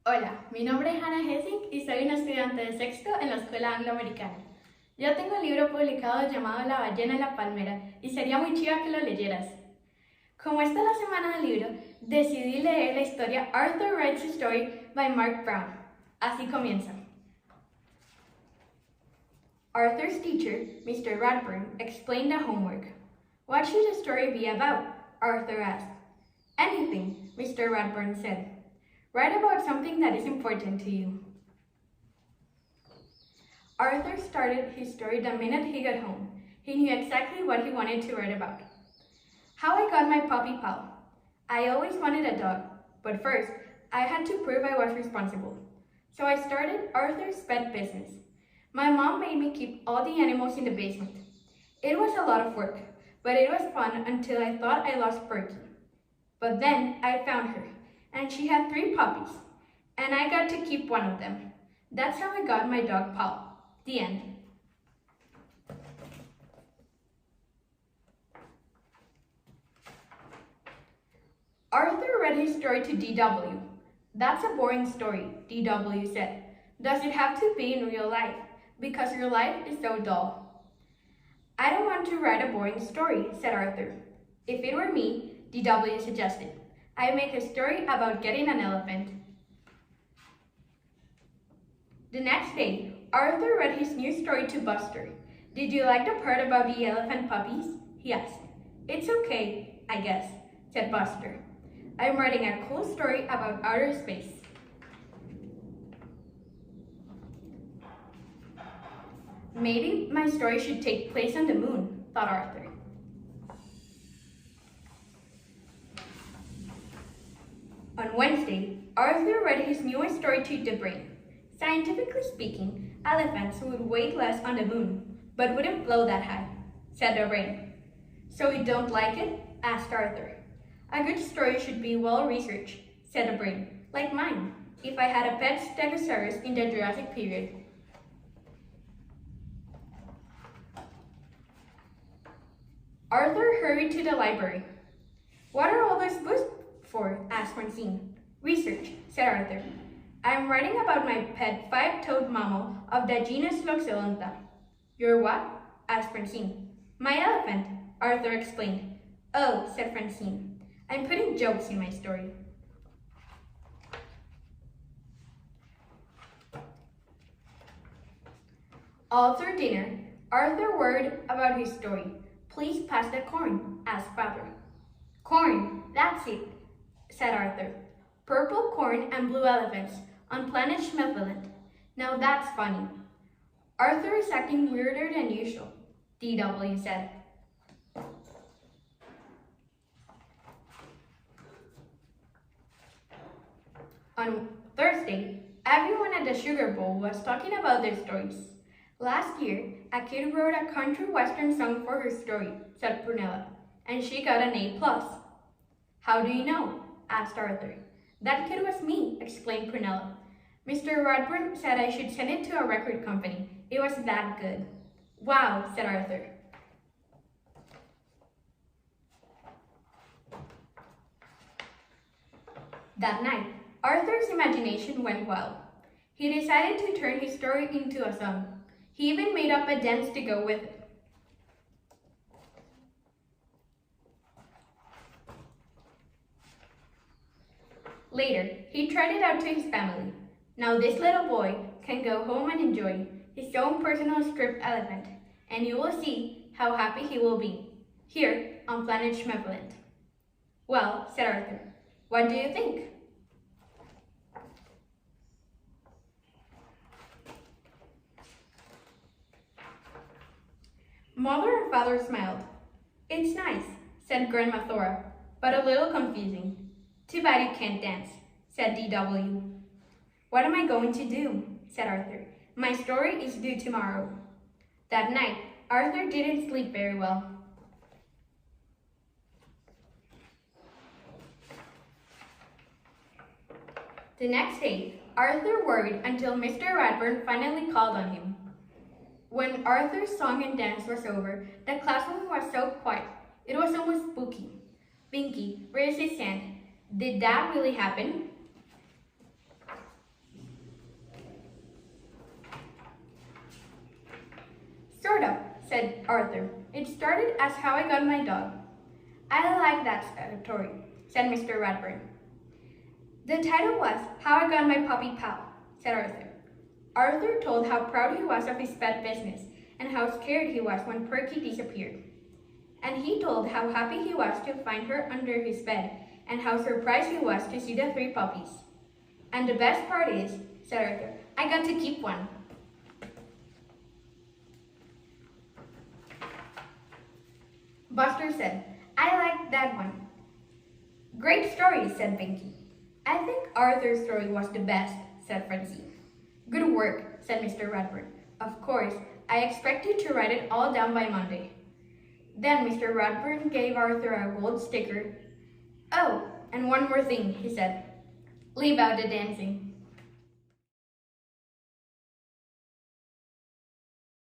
Hola, mi nombre es Hannah Hessing y soy una estudiante de sexto en la Escuela Angloamericana. Yo tengo un libro publicado llamado La ballena en la palmera y sería muy chido que lo leyeras. Como esta es la semana del libro, decidí leer la historia Arthur Writes a Story by Mark Brown. Así comienza. Arthur's teacher, Mr. Radburn, explained the homework. What should the story be about? Arthur asked. Anything, Mr. Radburn said. Write about something that is important to you. Arthur started his story the minute he got home. He knew exactly what he wanted to write about. How I got my puppy pal. I always wanted a dog, but first, I had to prove I was responsible. So I started Arthur's pet business. My mom made me keep all the animals in the basement. It was a lot of work, but it was fun until I thought I lost Perky. But then I found her, and she had 3 puppies, and I got to keep one of them. That's how I got my dog Paul. The end. Arthur read his story to D.W. That's a boring story, D.W. said. Does it have to be in real life? Because your life is so dull. I don't want to write a boring story, said Arthur. If it were me, D.W. suggested, I'd make a story about getting an elephant. The next day, Arthur read his new story to Buster. Did you like the part about the elephant puppies? He asked. It's okay, I guess, said Buster. I'm writing a cool story about outer space. Maybe my story should take place on the moon, thought Arthur. On Wednesday, Arthur read his newest story to the brain. Scientifically speaking, elephants would weigh less on the moon, but wouldn't blow that high, said the brain. So you don't like it? Asked Arthur. A good story should be well-researched, said the brain, like mine, if I had a pet stegosaurus in the Jurassic period. Arthur hurried to the library. What are all those books for? Asked Francine. Research, said Arthur. I'm writing about my pet 5-toed mammal of the genus Loxodonta. Your what? Asked Francine. My elephant, Arthur explained. Oh, said Francine. I'm putting jokes in my story. All through dinner, Arthur worried about his story. Please pass the corn, asked Father. Corn, that's it, said Arthur. Purple corn and blue elephants on planet Schmefeland. Now that's funny. Arthur is acting weirder than usual, D.W. said. On Thursday, everyone at the Sugar Bowl was talking about their stories. Last year, a kid wrote a country western song for her story, said Prunella, and she got an A+. How do you know? Asked Arthur. That kid was me, explained Prunella. Mr. Radburn said I should send it to a record company. It was that good. Wow, said Arthur. That night, Arthur's imagination went wild. He decided to turn his story into a song. He even made up a dance to go with it. Later, he tried it out to his family. Now this little boy can go home and enjoy his own personal script elephant, and you will see how happy he will be, here on planet Schmefeland. Well, said Arthur, what do you think? Mother and Father smiled. It's nice, said Grandma Thora, but a little confusing. Too bad you can't dance, said D.W. What am I going to do? Said Arthur. My story is due tomorrow. That night, Arthur didn't sleep very well. The next day, Arthur worried until Mr. Radburn finally called on him. When Arthur's song and dance was over, the classroom was so quiet, it was almost spooky. Pinky raised his hand. Did that really happen? said Arthur. "It started as how I got my dog." "I like that story," said Mr. Ratburn. "The title was How I Got My Puppy Pal," said Arthur. Arthur told how proud he was of his pet business and how scared he was when Perky disappeared. And he told how happy he was to find her under his bed and how surprised he was to see the 3 puppies. "And the best part is," said Arthur, "I got to keep one." Buster said, "I like that one." "Great story," said Pinky. "I think Arthur's story was the best," said Frenzy. "Good work," said Mr. Ratburn. "Of course, I expect you to write it all down by Monday." Then Mr. Ratburn gave Arthur a gold sticker. "Oh, and one more thing," he said. "Leave out the dancing."